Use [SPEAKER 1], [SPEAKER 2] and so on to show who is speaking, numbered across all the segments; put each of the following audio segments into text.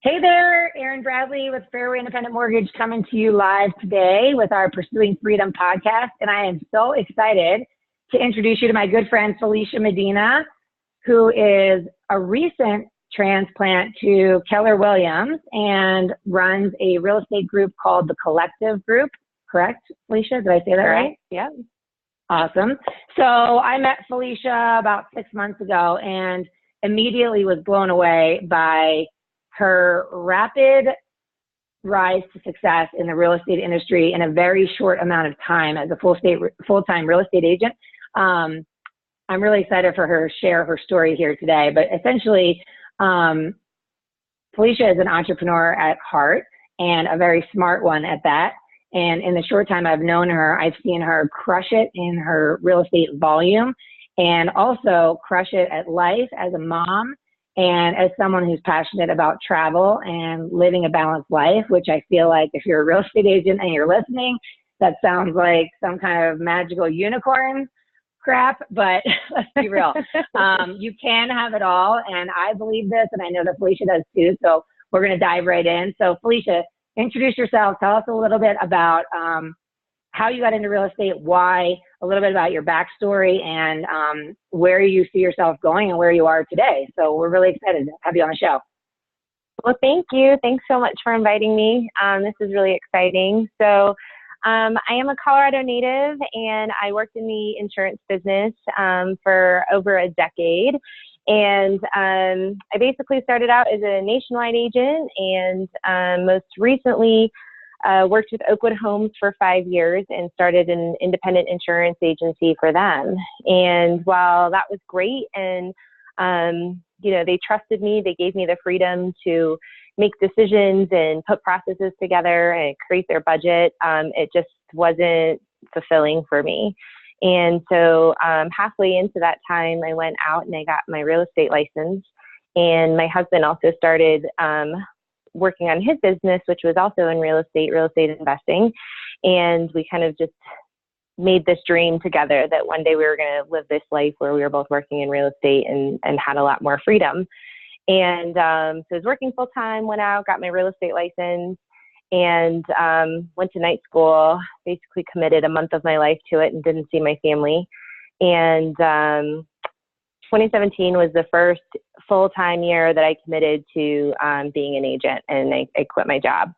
[SPEAKER 1] Hey there, Erin Bradley with Fairway Independent Mortgage coming to you live today with our Pursuing Freedom podcast. And I am so excited to introduce you to my good friend, Felicia Medina, who is a recent transplant to Keller Williams and runs a real estate group called the Collective Group. Correct, Felicia? Did I say that right?
[SPEAKER 2] Yeah.
[SPEAKER 1] Awesome. So I met Felicia about 6 months ago and immediately was blown away by her rapid rise to success in the real estate industry in a very short amount of time as a full-time real estate agent. I'm really excited for her to share her story here today. But essentially, Felicia is an entrepreneur at heart and a very smart one at that. And in the short time I've known her, I've seen her crush it in her real estate volume and also crush it at life as a mom and as someone who's passionate about travel and living a balanced life, which I feel like if you're a real estate agent and you're listening, that sounds like some kind of magical unicorn crap, but let's be real. You can have it all, and I believe this, and I know that Felicia does too, so we're going to dive right in. So Felicia, introduce yourself. Tell us a little bit about how you got into real estate, why, a little bit about your backstory, and where you see yourself going and where you are today. So we're really excited to have you on the show.
[SPEAKER 2] Well, thank you. Thanks so much for inviting me. This is really exciting. So I am a Colorado native, and I worked in the insurance business for over a decade. And I basically started out as a nationwide agent and most recently worked with Oakwood Homes for 5 years and started an independent insurance agency for them. And while that was great and, they trusted me, they gave me the freedom to make decisions and put processes together and create their budget, it just wasn't fulfilling for me. And so halfway into that time, I went out and I got my real estate license. And my husband also started working on his business, which was also in real estate investing. And we kind of just made this dream together that one day we were going to live this life where we were both working in real estate and had a lot more freedom. And so I was working full time, went out, got my real estate license, and went to night school, basically committed a month of my life to it and didn't see my family. And 2017 was the first full-time year that I committed to being an agent, and I quit my job.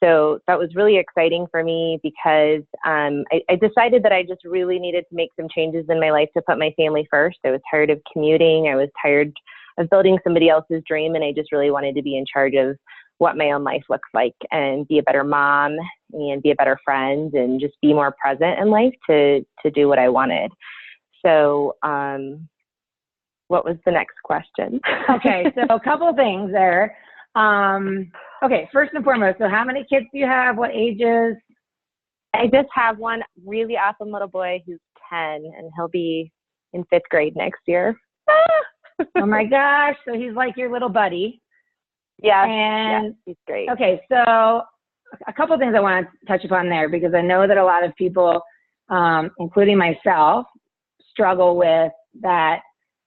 [SPEAKER 2] So that was really exciting for me because I decided that I just really needed to make some changes in my life to put my family first. I was tired of commuting. I was tired of building somebody else's dream, and I just really wanted to be in charge of what my own life looks like and be a better mom and be a better friend and just be more present in life to do what I wanted. So what was the next question?
[SPEAKER 1] Okay, so a couple of things there. Okay, first and foremost, so how many kids do you have? What ages?
[SPEAKER 2] I just have one really awesome little boy who's 10, and he'll be in 5th grade next year.
[SPEAKER 1] Oh my gosh, so he's like your little buddy.
[SPEAKER 2] Yeah, he's great.
[SPEAKER 1] Okay, so a couple of things I want to touch upon there because I know that a lot of people, including myself, struggle with that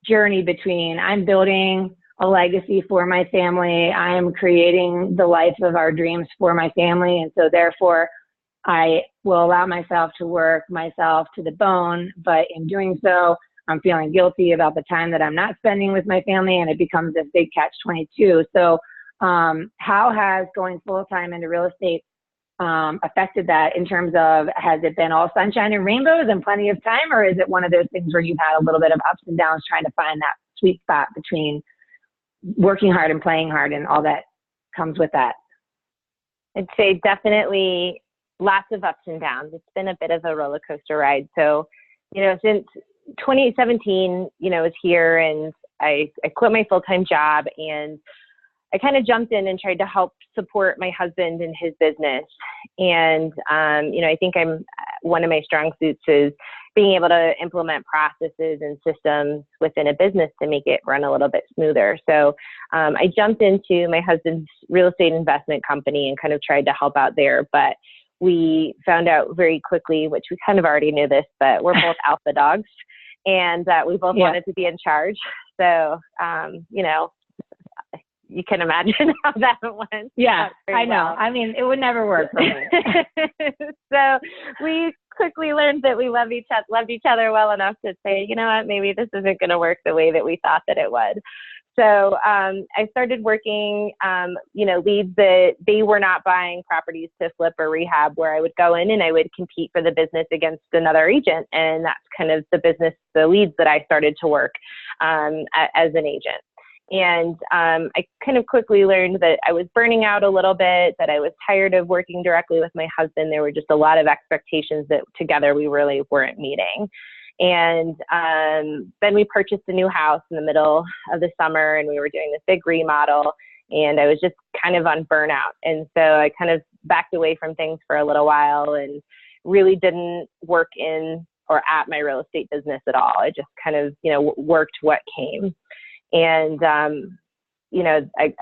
[SPEAKER 1] journey between I'm building a legacy for my family, I am creating the life of our dreams for my family, and so therefore I will allow myself to work myself to the bone, but in doing so, I'm feeling guilty about the time that I'm not spending with my family, and it becomes this big catch-22. So how has going full-time into real estate affected that in terms of, has it been all sunshine and rainbows and plenty of time, or is it one of those things where you've had a little bit of ups and downs trying to find that sweet spot between working hard and playing hard and all that comes with that?
[SPEAKER 2] I'd say definitely lots of ups and downs. It's been a bit of a roller coaster ride. So, since 2017, was here, and I quit my full-time job, and I kind of jumped in and tried to help support my husband in his business. And, I think one of my strong suits is being able to implement processes and systems within a business to make it run a little bit smoother. So I jumped into my husband's real estate investment company and kind of tried to help out there. But we found out very quickly, which we kind of already knew this, but we're both alpha dogs, and we both wanted to be in charge. So, you can imagine how that went.
[SPEAKER 1] Yeah, I know.
[SPEAKER 2] Well.
[SPEAKER 1] I mean, it would never work for me.
[SPEAKER 2] So we quickly learned that we loved each other well enough to say, you know what, maybe this isn't going to work the way that we thought that it would. So I started working, leads that they were not buying properties to flip or rehab, where I would go in and I would compete for the business against another agent. And that's kind of the leads that I started to work as an agent. And I kind of quickly learned that I was burning out a little bit, that I was tired of working directly with my husband. There were just a lot of expectations that together we really weren't meeting. And then we purchased a new house in the middle of the summer, and we were doing this big remodel, and I was just kind of on burnout. And so I kind of backed away from things for a little while and really didn't work in or at my real estate business at all. I just kind of, worked what came. And, I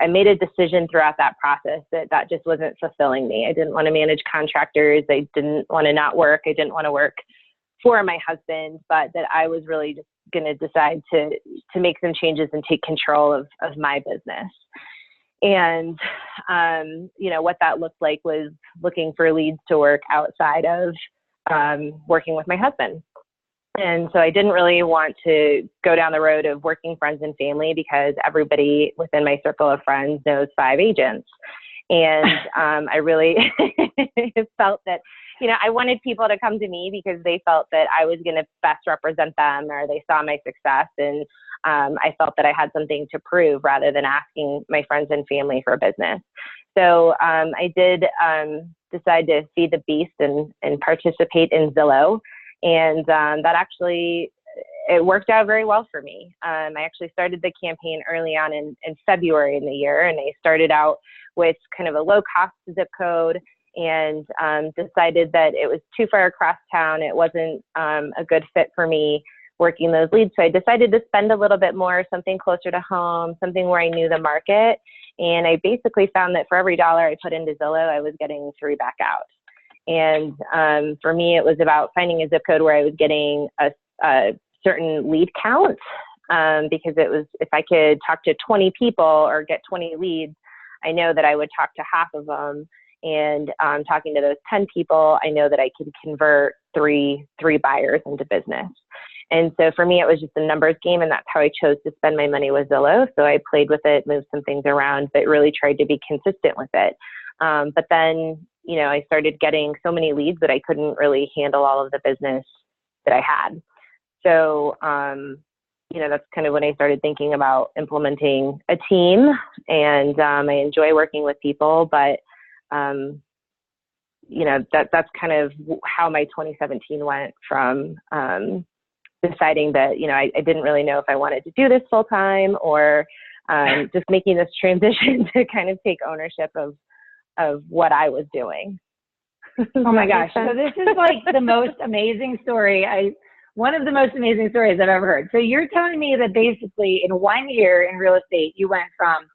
[SPEAKER 2] made a decision throughout that process that just wasn't fulfilling me. I didn't want to manage contractors. I didn't want to not work. I didn't want to work for my husband, but that I was really just going to decide to make some changes and take control of my business. And, what that looked like was looking for leads to work outside of working with my husband. And so I didn't really want to go down the road of working friends and family, because everybody within my circle of friends knows 5 agents. And I really felt that, I wanted people to come to me because they felt that I was going to best represent them, or they saw my success. And I felt that I had something to prove rather than asking my friends and family for business. So I did decide to feed the beast and participate in Zillow. And that actually, it worked out very well for me. I actually started the campaign early on in February in the year, and I started out with kind of a low cost zip code, and decided that it was too far across town. It wasn't a good fit for me working those leads. So I decided to spend a little bit more, something closer to home, something where I knew the market. And I basically found that for every dollar I put into Zillow, I was getting 3 back out. And for me, it was about finding a zip code where I was getting a certain lead count, because it was, if I could talk to 20 people or get 20 leads, I know that I would talk to half of them. And talking to those 10 people, I know that I could convert three buyers into business. And so for me, it was just a numbers game, and that's how I chose to spend my money with Zillow. So I played with it, moved some things around, but really tried to be consistent with it. But then, I started getting so many leads that I couldn't really handle all of the business that I had. So, that's kind of when I started thinking about implementing a team. And I enjoy working with people, but that's kind of how my 2017 went from deciding that, I didn't really know if I wanted to do this full time, or just making this transition to kind of take ownership of what I was doing.
[SPEAKER 1] Oh my gosh. So this is like the most amazing story. One of the most amazing stories I've ever heard. So you're telling me that basically in 1 year in real estate, you went from,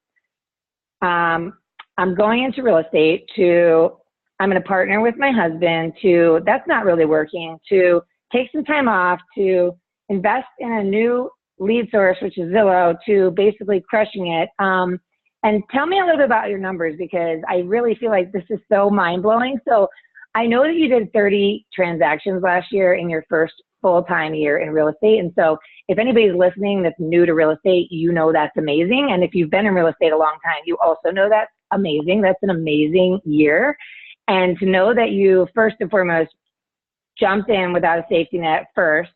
[SPEAKER 1] I'm going into real estate, to I'm going to partner with my husband, to that's not really working, to take some time off, to invest in a new lead source, which is Zillow, to basically crushing it. And tell me a little bit about your numbers, because I really feel like this is so mind-blowing. So I know that you did 30 transactions last year in your first full-time year in real estate. And so if anybody's listening that's new to real estate, that's amazing. And if you've been in real estate a long time, you also know that's amazing. That's an amazing year. And to know that you, first and foremost, jumped in without a safety net first,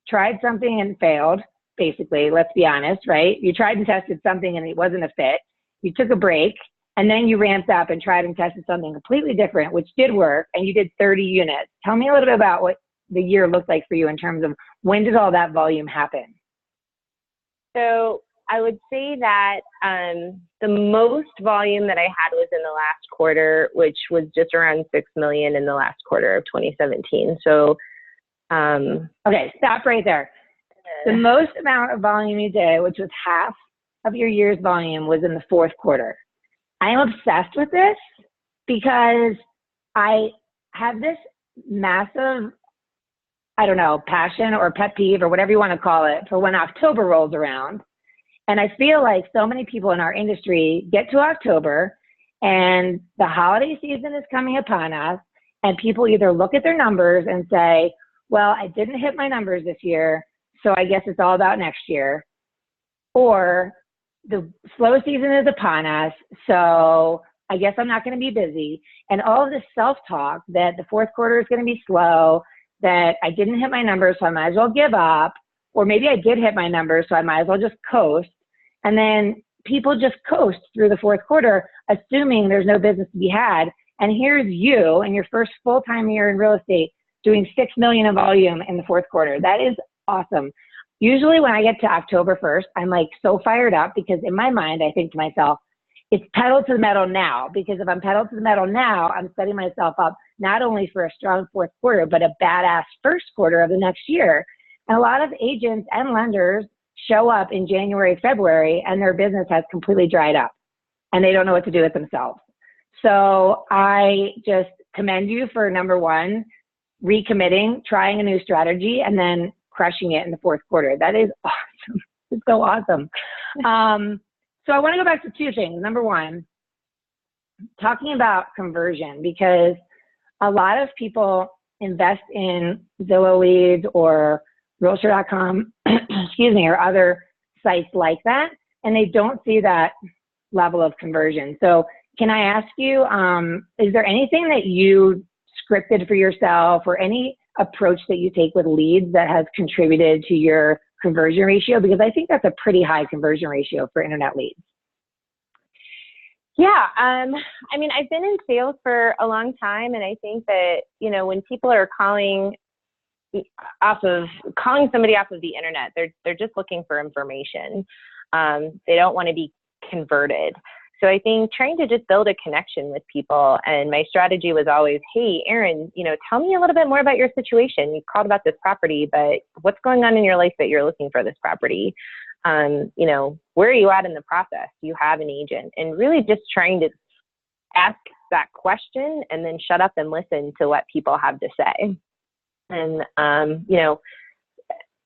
[SPEAKER 1] tried something and failed, basically, let's be honest, right? You tried and tested something and it wasn't a fit. You took a break, and then you ramped up and tried and tested something completely different, which did work, and you did 30 units. Tell me a little bit about what the year looked like for you in terms of when did all that volume happen?
[SPEAKER 2] So I would say that the most volume that I had was in the last quarter, which was just around 6 million in the last quarter of 2017. So,
[SPEAKER 1] okay, stop right there. The most amount of volume you did, which was half of your year's volume, was in the fourth quarter. I am obsessed with this because I have this massive, passion or pet peeve or whatever you want to call it, for when October rolls around And I feel like so many people in our industry get to October and the holiday season is coming upon us, and people either look at their numbers and say, well, I didn't hit my numbers this year, so I guess it's all about next year. Or the slow season is upon us, so I guess I'm not going to be busy. And all of this self-talk that the fourth quarter is going to be slow, that I didn't hit my numbers, so I might as well give up. Or maybe I did hit my numbers, so I might as well just coast. And then people just coast through the fourth quarter, assuming there's no business to be had. And here's you in your first full-time year in real estate doing $6 million in volume in the fourth quarter. That is awesome. Usually when I get to October 1st, I'm like so fired up because in my mind, I think to myself, it's pedal to the metal now, because if I'm pedal to the metal now, I'm setting myself up not only for a strong fourth quarter, but a badass first quarter of the next year. And a lot of agents and lenders show up in January, February, and their business has completely dried up and they don't know what to do with themselves. So I just commend you for, number one, recommitting, trying a new strategy, and then crushing it in the fourth quarter. That is awesome. It's so awesome. So I want to go back to two things. Number one, talking about conversion, because a lot of people invest in Zillow leads or realtor.com, excuse me, or other sites like that, and they don't see that level of conversion. So can I ask you, is there anything that you scripted for yourself or any approach that you take with leads that has contributed to your conversion ratio? Because I think that's a pretty high conversion ratio for internet leads.
[SPEAKER 2] Yeah. I mean, I've been in sales for a long time, and I think that, you know, when people are calling somebody off of the internet, they're just looking for information. They don't want to be converted. So I think trying to just build a connection with people, and my strategy was always, hey, Erin, you know, tell me a little bit more about your situation. You called about this property, but what's going on in your life that you're looking for this property? You know, where are you at in the process? Do you have an agent? And really just trying to ask that question and then shut up and listen to what people have to say. And, you know,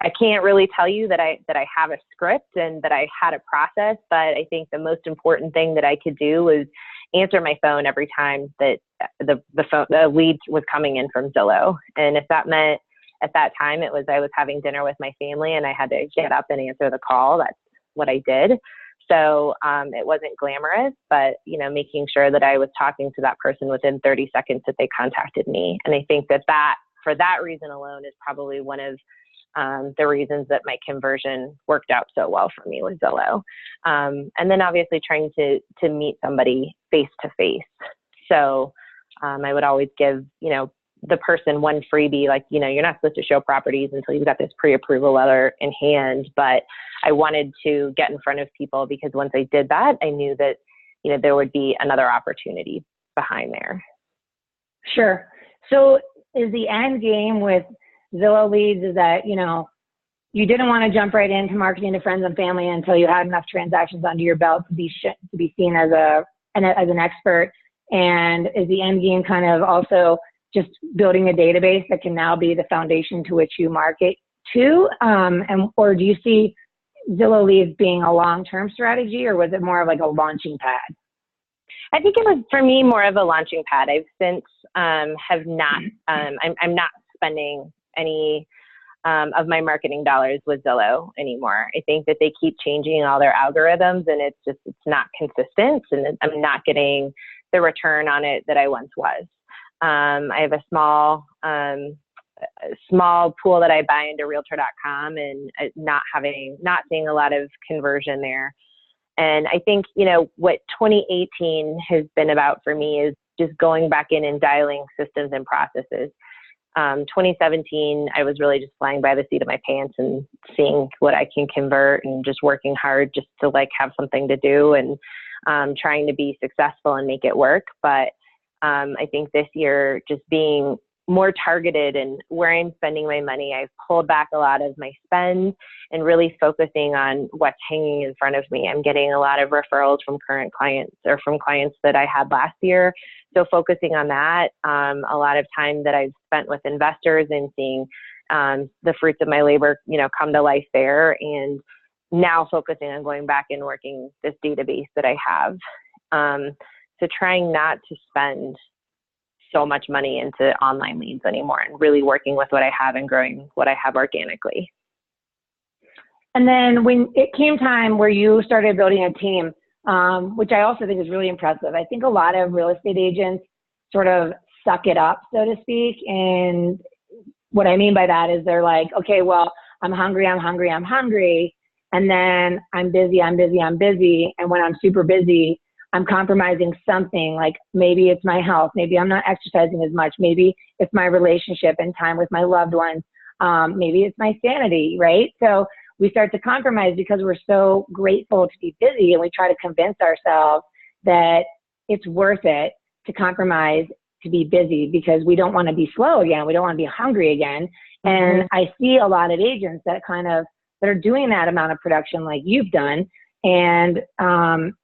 [SPEAKER 2] I can't really tell you that I have a script and that I had a process, but I think the most important thing that I could do was answer my phone every time that the lead was coming in from Zillow. And if that meant at that time it was I was having dinner with my family and I had to get up and answer the call, that's what I did. So it wasn't glamorous, but, you know, making sure that I was talking to that person within 30 seconds that they contacted me. And I think that for that reason alone is probably one of the reasons that my conversion worked out so well for me with Zillow. And then obviously trying to meet somebody face to face. So I would always give, you know, the person one freebie, like, you know, you're not supposed to show properties until you've got this pre-approval letter in hand. But I wanted to get in front of people because once I did that, I knew that, you know, there would be another opportunity behind there.
[SPEAKER 1] Sure. So is the end game with Zillow leads is that, you know, you didn't want to jump right into marketing to friends and family until you had enough transactions under your belt to be seen as an expert? And is the end game kind of also just building a database that can now be the foundation to which you market to? Or do you see Zillow leads being a long-term strategy, or was it more of like a launching pad?
[SPEAKER 2] I think it was, for me, more of a launching pad. I've since have not, I'm not spending any of my marketing dollars with Zillow anymore. I think that they keep changing all their algorithms and it's not consistent, and I'm not getting the return on it that I once was. I have a small pool that I buy into realtor.com and not seeing a lot of conversion there. And I think, you know, what 2018 has been about for me is just going back in and dialing systems and processes. 2017, I was really just flying by the seat of my pants and seeing what I can convert and just working hard just to like have something to do and trying to be successful and make it work. But I think this year, just being more targeted and where I'm spending my money, I've pulled back a lot of my spend and really focusing on what's hanging in front of me. I'm getting a lot of referrals from current clients or from clients that I had last year. So focusing on that, a lot of time that I've spent with investors and seeing the fruits of my labor, you know, come to life there, and now focusing on going back and working this database that I have. So trying not to spend so much money into online leads anymore and really working with what I have and growing what I have organically.
[SPEAKER 1] And then when it came time where you started building a team, which I also think is really impressive. I think a lot of real estate agents sort of suck it up, so to speak. And what I mean by that is they're like, okay, well, I'm hungry. And then I'm busy. And when I'm super busy, I'm compromising something, like maybe it's my health. Maybe I'm not exercising as much. Maybe it's my relationship and time with my loved ones. Maybe it's my sanity, right? So we start to compromise because we're so grateful to be busy, and we try to convince ourselves that it's worth it to compromise to be busy because we don't want to be slow again. We don't want to be hungry again. And I see a lot of agents that are doing that amount of production like you've done, and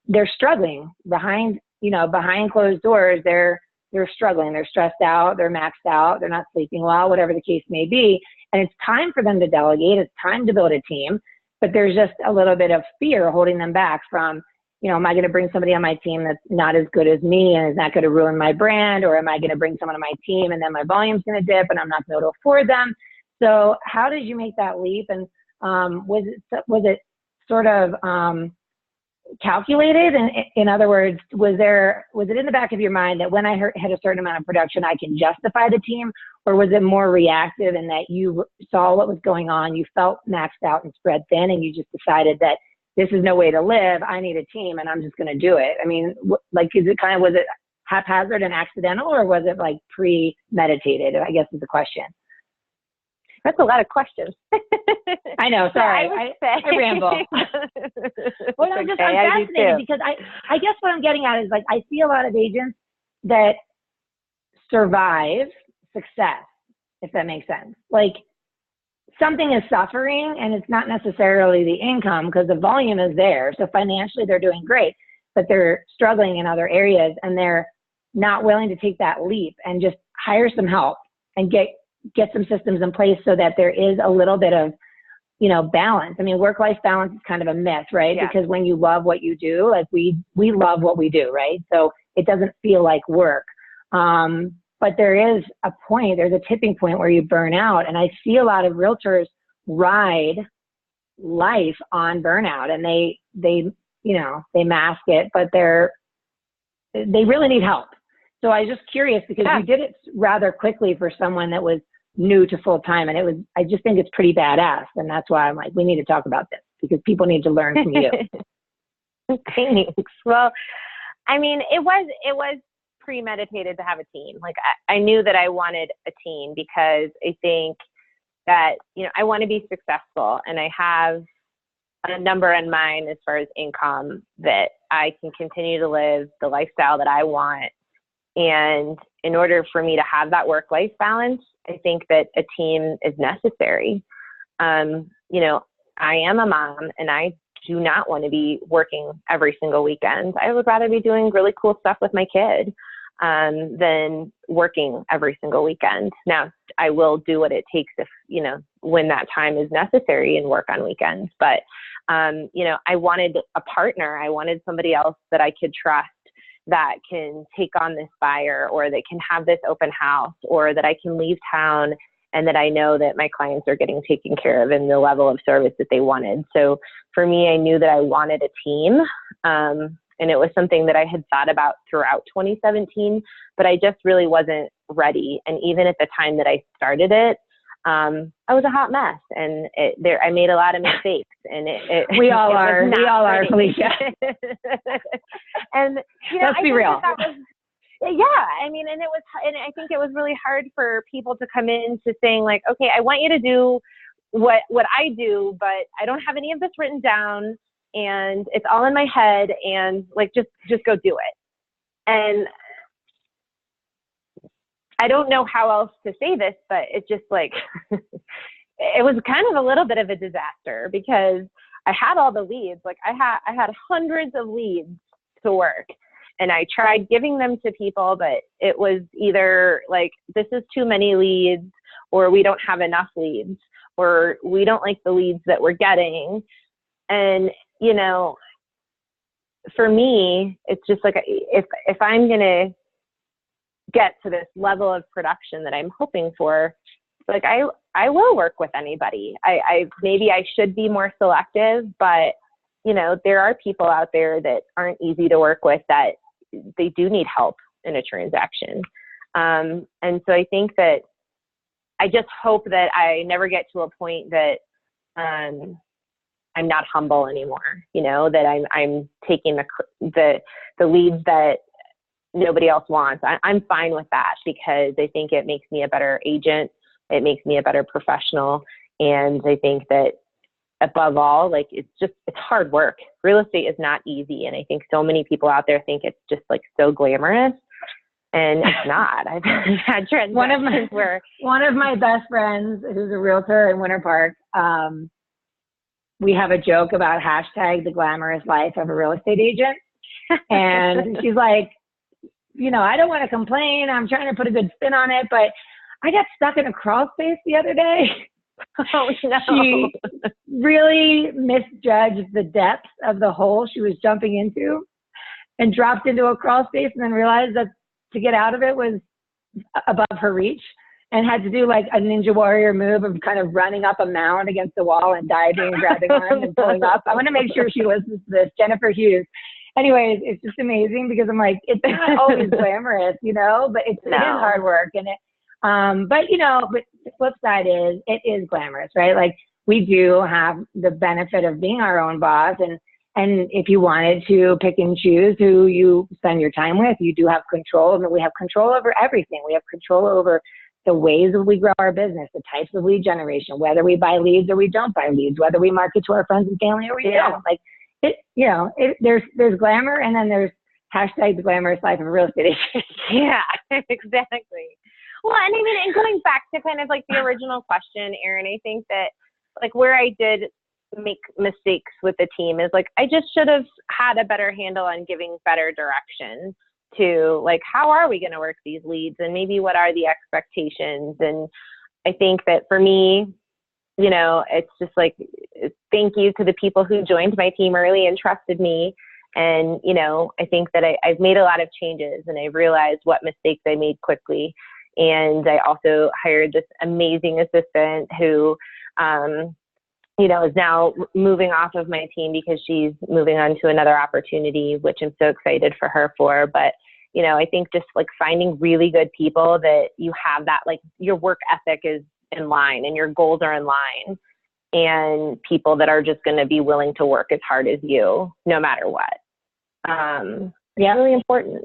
[SPEAKER 1] they're struggling behind closed doors. They're struggling. They're stressed out. They're maxed out. They're not sleeping well, whatever the case may be. And it's time for them to delegate. It's time to build a team. But there's just a little bit of fear holding them back from, am I going to bring somebody on my team that's not as good as me and is not going to ruin my brand? Or am I going to bring someone on my team and then my volume's going to dip and I'm not going to be able to afford them? So how did you make that leap? And was it sort of calculated? And in other words, was it in the back of your mind that when I had a certain amount of production, I can justify the team? Or was it more reactive in that you saw what was going on, you felt maxed out and spread thin, and you just decided that this is no way to live, I need a team and I'm just going to do it? I mean, was it haphazard and accidental, or was it like premeditated, I guess is the question.
[SPEAKER 2] That's a lot of questions.
[SPEAKER 1] I know, sorry, I ramble. Well, I'm fascinated because I guess what I'm getting at is, like, I see a lot of agents that survive success, if that makes sense. Like, something is suffering and it's not necessarily the income because the volume is there. So financially they're doing great, but they're struggling in other areas and they're not willing to take that leap and just hire some help and get some systems in place so that there is a little bit of, balance. I mean, work-life balance is kind of a myth, right?
[SPEAKER 2] Yeah.
[SPEAKER 1] Because when you love what you do, like we love what we do, right? So it doesn't feel like work. But there's a tipping point where you burn out. And I see a lot of realtors ride life on burnout, and they mask it, but they really need help. So I was just curious because you did it rather quickly for someone that was new to full time. And I just think it's pretty badass. And that's why I'm like, we need to talk about this because people need to learn from you.
[SPEAKER 2] Thanks. Well, I mean, it was premeditated to have a team. Like I knew that I wanted a team because I think that, I want to be successful, and I have a number in mind as far as income that I can continue to live the lifestyle that I want. And in order for me to have that work-life balance, I think that a team is necessary. I am a mom, and I do not want to be working every single weekend. I would rather be doing really cool stuff with my kid than working every single weekend. Now, I will do what it takes if, when that time is necessary and work on weekends. But, I wanted a partner. I wanted somebody else that I could trust that can take on this buyer, or that can have this open house, or that I can leave town and that I know that my clients are getting taken care of in the level of service that they wanted. So for me, I knew that I wanted a team. And it was something that I had thought about throughout 2017, but I just really wasn't ready. And even at the time that I started it, I was a hot mess, and I made a lot of mistakes. And
[SPEAKER 1] we all are, Felicia.
[SPEAKER 2] And
[SPEAKER 1] let's be real.
[SPEAKER 2] And I think it was really hard for people to come into saying, like, okay, I want you to do what I do, but I don't have any of this written down, and it's all in my head, and like, just go do it. And I don't know how else to say this, but it's just like, it was kind of a little bit of a disaster because I had all the leads. Like I had hundreds of leads to work, and I tried giving them to people, but it was either like, this is too many leads, or we don't have enough leads, or we don't like the leads that we're getting. And, you know, for me, it's just like, if I'm going to get to this level of production that I'm hoping for, like, I will work with anybody. Maybe I should be more selective, but, you know, there are people out there that aren't easy to work with, that they do need help in a transaction. And so I think that I just hope that I never get to a point that I'm not humble anymore, you know, that I'm taking the leads that nobody else wants. I'm fine with that, because I think it makes me a better agent. It makes me a better professional. And I think that above all, like, it's hard work. Real estate is not easy. And I think so many people out there think it's just like so glamorous, and it's not. I've had transactions where
[SPEAKER 1] one of my best friends, who's a realtor in Winter Park, we have a joke about hashtag the glamorous life of a real estate agent. And she's like, you know, I don't want to complain. I'm trying to put a good spin on it, but I got stuck in a crawl space the other day.
[SPEAKER 2] Oh, no.
[SPEAKER 1] She really misjudged the depth of the hole she was jumping into and dropped into a crawl space, and then realized that to get out of it was above her reach, and had to do like a ninja warrior move of kind of running up a mound against the wall and diving and grabbing arms and pulling up. I want to make sure she listens to this. Jennifer Hughes. Anyways, it's just amazing, because I'm like, it's not always glamorous, you know, but it is hard work. And but you know, but the flip side is, it is glamorous, right? Like, we do have the benefit of being our own boss, and if you wanted to pick and choose who you spend your time with, you do have control. I mean, we have control over everything. We have control over the ways that we grow our business, the types of lead generation, whether we buy leads or we don't buy leads, whether we market to our friends and family or we don't. Like, there's glamour, and then there's hashtag the glamorous life of a real estate agent.
[SPEAKER 2] Yeah, exactly. Well, and I mean, and going back to kind of like the original question, Erin, I think that like where I did make mistakes with the team is like, I just should have had a better handle on giving better direction to like, how are we going to work these leads, and maybe what are the expectations. And I think that for me, you know, it's just like, thank you to the people who joined my team early and trusted me. And, you know, I think that I've made a lot of changes, and I've realized what mistakes I made quickly. And I also hired this amazing assistant who, you know, is now moving off of my team because she's moving on to another opportunity, which I'm so excited for her for. But, you know, I think just like finding really good people that you have that, like, your work ethic is in line and your goals are in line, and people that are just going to be willing to work as hard as you, no matter what. Yeah, really important.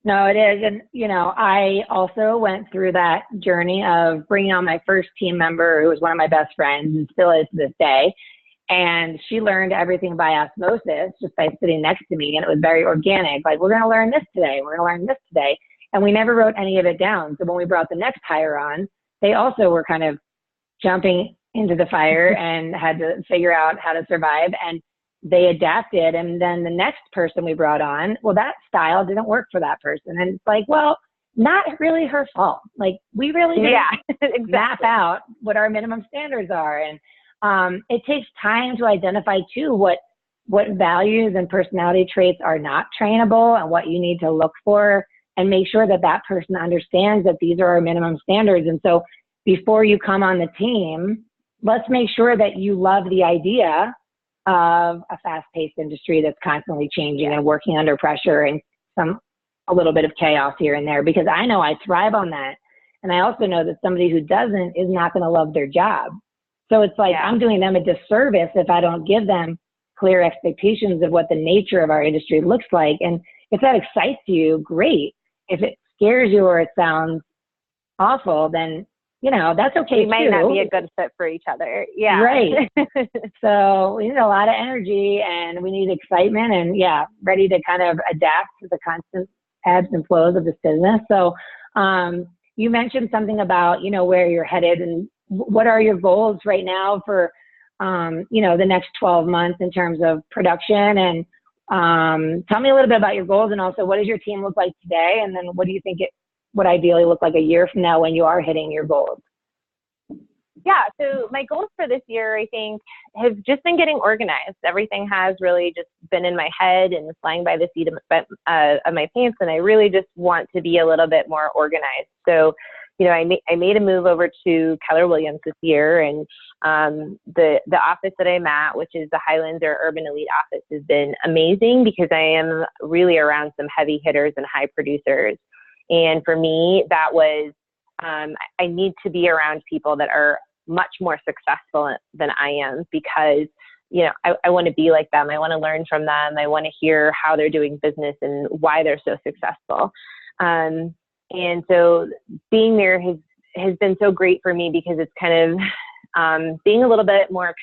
[SPEAKER 1] No, it is. And, you know, I also went through that journey of bringing on my first team member, who was one of my best friends and still is to this day. And she learned everything by osmosis, just by sitting next to me. And it was very organic. Like, we're going to learn this today. We're going to learn this today. And we never wrote any of it down. So when we brought the next hire on, they also were kind of jumping into the fire and had to figure out how to survive. And they adapted. And then the next person we brought on, well, that style didn't work for that person. And it's like, well, not really her fault. Like, we really didn't map out what our minimum standards are. And it takes time to identify too what values and personality traits are not trainable, and what you need to look for, and make sure that that person understands that these are our minimum standards. And so before you come on the team, let's make sure that you love the idea of a fast-paced industry that's constantly changing and working under pressure and a little bit of chaos here and there, because I know I thrive on that. And I also know that somebody who doesn't is not going to love their job. So it's like, I'm doing them a disservice if I don't give them clear expectations of what the nature of our industry looks like. And if that excites you, great. If it scares you or it sounds awful, then, you know, that's okay.
[SPEAKER 2] We might not be a good fit for each other. Yeah.
[SPEAKER 1] Right. So we need a lot of energy, and we need excitement, and ready to kind of adapt to the constant ebbs and flows of this business. So you mentioned something about, you know, where you're headed, and what are your goals right now for, you know, the next 12 months in terms of production. And tell me a little bit about your goals, and also, what does your team look like today? And then what do you think it would ideally look like a year from now when you are hitting your goals?
[SPEAKER 2] Yeah, so my goals for this year, I think, have just been getting organized. Everything has really just been in my head and flying by the seat of my pants, and I really just want to be a little bit more organized. So, I made a move over to Keller Williams this year, and the office that I'm at, which is the Highlander Urban Elite office, has been amazing because I am really around some heavy hitters and high producers. And for me, that was I need to be around people that are much more successful than I am because, I want to be like them. I want to learn from them. I want to hear how they're doing business and why they're so successful. And so being there has been so great for me because it's kind of being a little bit more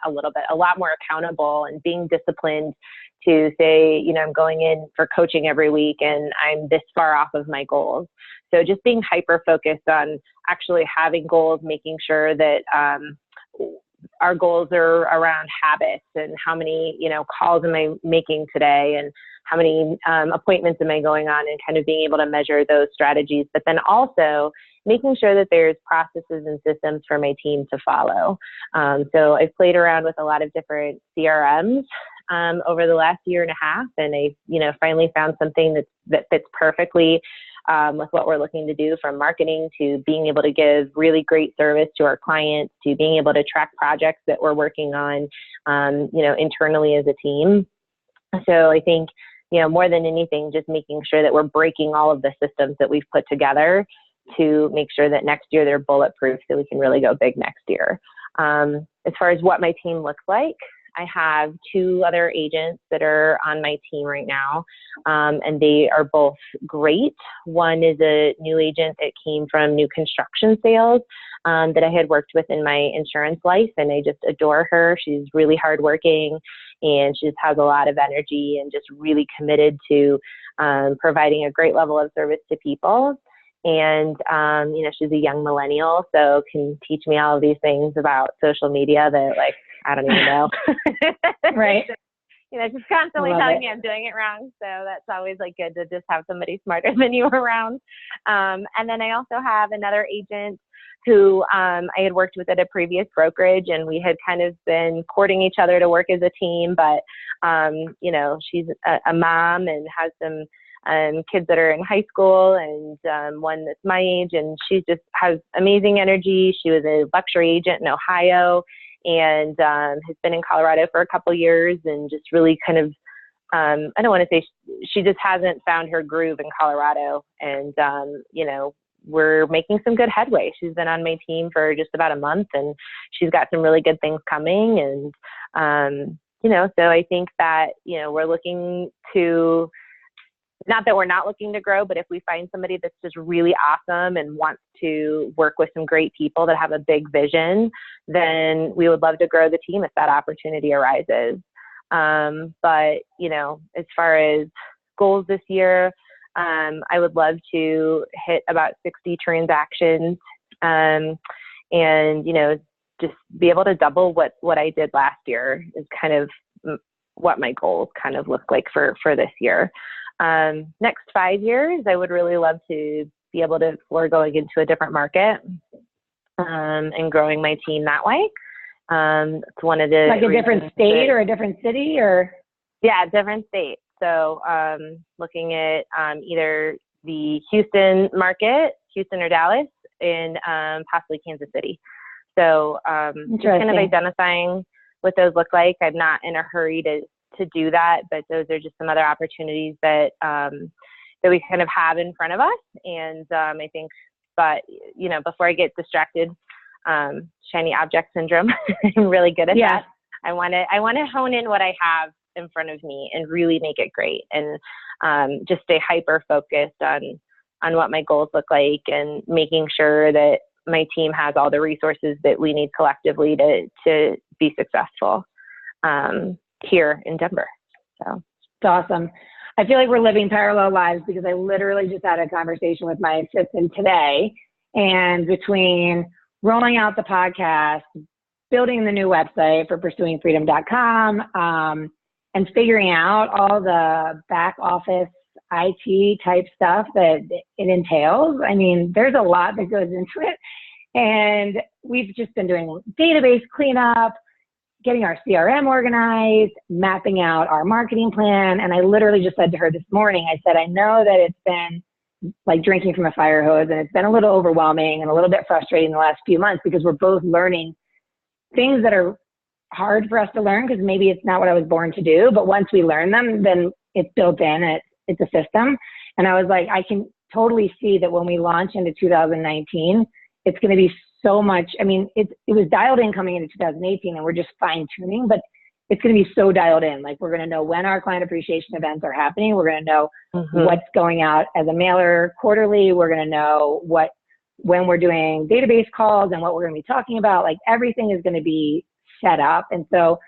[SPEAKER 2] a lot more accountable and being disciplined to say, I'm going in for coaching every week and I'm this far off of my goals. So just being hyper focused on actually having goals, making sure that our goals are around habits and how many, calls am I making today and how many appointments am I going on, and kind of being able to measure those strategies, but then also making sure that there's processes and systems for my team to follow. So I've played around with a lot of different CRMs over the last year and a half, and I, finally found something that fits perfectly with what we're looking to do, from marketing to being able to give really great service to our clients, to being able to track projects that we're working on, internally as a team. So I think, more than anything, just making sure that we're breaking all of the systems that we've put together to make sure that next year they're bulletproof so we can really go big next year. As far as what my team looks like, I have 2 other agents that are on my team right now, and they are both great. One is a new agent that came from new construction sales that I had worked with in my insurance life, and I just adore her. She's really hardworking, and she just has a lot of energy and just really committed to providing a great level of service to people. And, she's a young millennial, so can teach me all of these things about social media that, I don't even know.
[SPEAKER 1] Right.
[SPEAKER 2] She's constantly telling me I'm doing it wrong. So that's always good to just have somebody smarter than you around. And then I also have another agent who I had worked with at a previous brokerage, and we had kind of been courting each other to work as a team. But, she's a mom and has some kids that are in high school, and one that's my age, and she just has amazing energy. She was a luxury agent in Ohio, and has been in Colorado for a couple years, and just really kind of, I don't want to say she just hasn't found her groove in Colorado. And, we're making some good headway. She's been on my team for just about a month, and she's got some really good things coming. And, so I think that, we're looking to, not that we're not looking to grow, but if we find somebody that's just really awesome and wants to work with some great people that have a big vision, then we would love to grow the team if that opportunity arises. But, as far as goals this year, I would love to hit about 60 transactions, and, just be able to double what I did last year is kind of what my goals kind of look like for this year. Next 5 years, I would really love to be able to explore going into a different market, and growing my team that way. It's one of the
[SPEAKER 1] a different state or a different city, or?
[SPEAKER 2] Yeah, different state. So looking at either the Houston market, Houston or Dallas, and possibly Kansas City. So just kind of identifying what those look like. I'm not in a hurry to do that, but those are just some other opportunities that that we kind of have in front of us. And I think, but before I get distracted, shiny object syndrome, I'm really good at that. I want to hone in what I have in front of me and really make it great, and just stay hyper focused on what my goals look like, and making sure that my team has all the resources that we need collectively to be successful here in Denver. So
[SPEAKER 1] it's awesome. I feel like we're living parallel lives, because I literally just had a conversation with my assistant today, and between rolling out the podcast, building the new website for pursuingfreedom.com, and figuring out all the back office IT type stuff that it entails. I mean, there's a lot that goes into it. And we've just been doing database cleanup, getting our CRM organized, mapping out our marketing plan. And I literally just said to her this morning, I said, I know that it's been like drinking from a fire hose, and it's been a little overwhelming and a little bit frustrating the last few months because we're both learning things that are hard for us to learn because maybe it's not what I was born to do. But once we learn them, then it's built in, it's a system. And I was like, I can totally see that when we launch into 2019, it's going to be so much. I mean, it was dialed in coming into 2018 and we're just fine tuning, but it's going to be so dialed in. Like, we're going to know when our client appreciation events are happening. We're going to know what's going out as a mailer quarterly. We're going to know when we're doing database calls and what we're going to be talking about. Like, everything is going to be set up. And so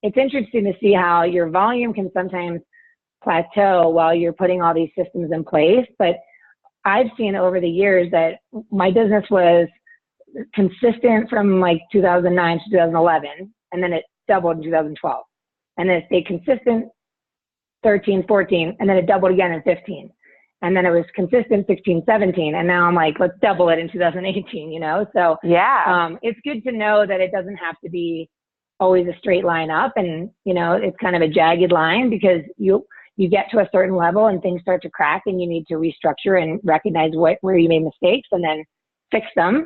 [SPEAKER 1] it's interesting to see how your volume can sometimes plateau while you're putting all these systems in place. But I've seen over the years that my business was consistent from like 2009 to 2011, and then it doubled in 2012. And then it stayed consistent 13, 14, and then it doubled again in 15. And then it was consistent 16, 17. And now I'm like, let's double it in 2018, you know? So yeah, it's good to know that it doesn't have to be always a straight line up, and, you know, it's kind of a jagged line because you get to a certain level and things start to crack and you need to restructure and recognize where you made mistakes and then fix them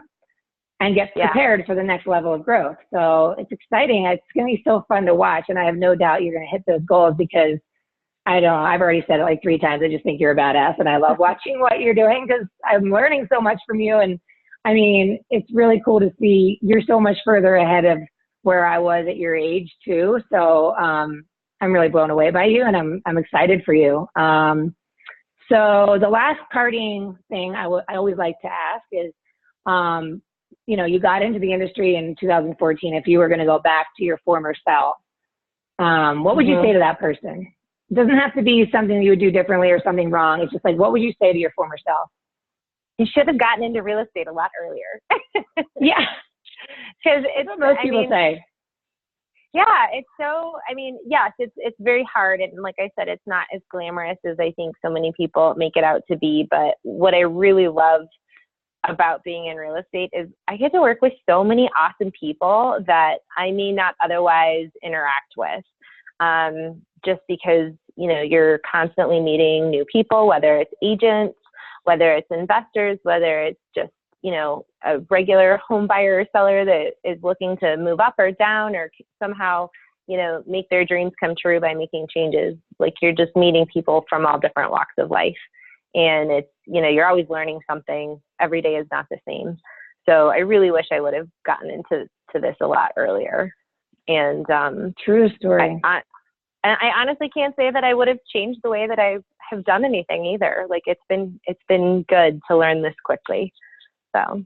[SPEAKER 1] and get prepared for the next level of growth. So it's exciting. It's going to be so fun to watch. And I have no doubt you're going to hit those goals because I've already said it like 3 times. I just think you're a badass and I love watching what you're doing because I'm learning so much from you. And I mean, it's really cool to see you're so much further ahead of where I was at your age too. So, I'm really blown away by you, and I'm excited for you. So the last parting thing I always like to ask is, you know, you got into the industry in 2014. If you were going to go back to your former self, what would you say to that person? It doesn't have to be something you would do differently or something wrong. It's just like, what would you say to your former self?
[SPEAKER 2] You should have gotten into real estate a lot earlier.
[SPEAKER 1] Yeah, because it's what most people say.
[SPEAKER 2] Yeah, it's so, I mean, yes, it's very hard. And like I said, it's not as glamorous as I think so many people make it out to be. But what I really love about being in real estate is I get to work with so many awesome people that I may not otherwise interact with. Just because, you know, you're constantly meeting new people, whether it's agents, whether it's investors, whether it's just, you know, a regular home buyer or seller that is looking to move up or down or somehow, you know, make their dreams come true by making changes. Like, you're just meeting people from all different walks of life. And it's, you know, you're always learning something. Every day is not the same. So I really wish I would have gotten into this a lot earlier. And
[SPEAKER 1] true story.
[SPEAKER 2] I honestly can't say that I would have changed the way that I have done anything either. Like, it's been good to learn this quickly. So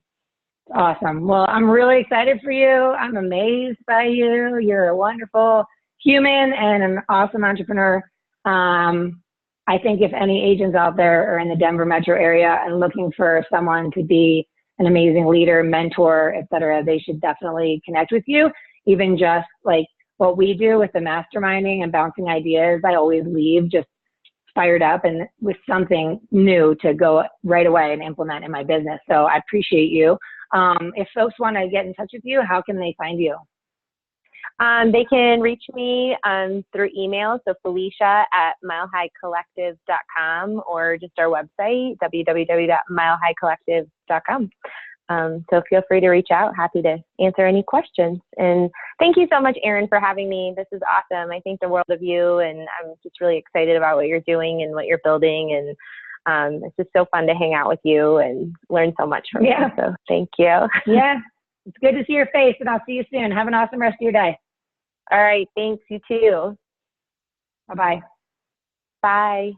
[SPEAKER 1] awesome. Well, I'm really excited for you. I'm amazed by you. You're a wonderful human and an awesome entrepreneur. I think if any agents out there are in the Denver metro area and looking for someone to be an amazing leader, mentor, et cetera, they should definitely connect with you. Even just like what we do with the masterminding and bouncing ideas, I always leave just fired up and with something new to go right away and implement in my business. So I appreciate you. If folks want to get in touch with you, how can they find you?
[SPEAKER 2] They can reach me through email, so Felicia@milehighcollective.com, or just our website, www.milehighcollective.com. So feel free to reach out. Happy to answer any questions. And thank you so much, Erin, for having me. This is awesome. I think the world of you, and I'm just really excited about what you're doing and what you're building. And it's just so fun to hang out with you and learn so much from you. So thank you.
[SPEAKER 1] Yeah, it's good to see your face, and I'll see you soon. Have an awesome rest of your day.
[SPEAKER 2] All right. Thanks. You too.
[SPEAKER 1] Bye-bye.
[SPEAKER 2] Bye.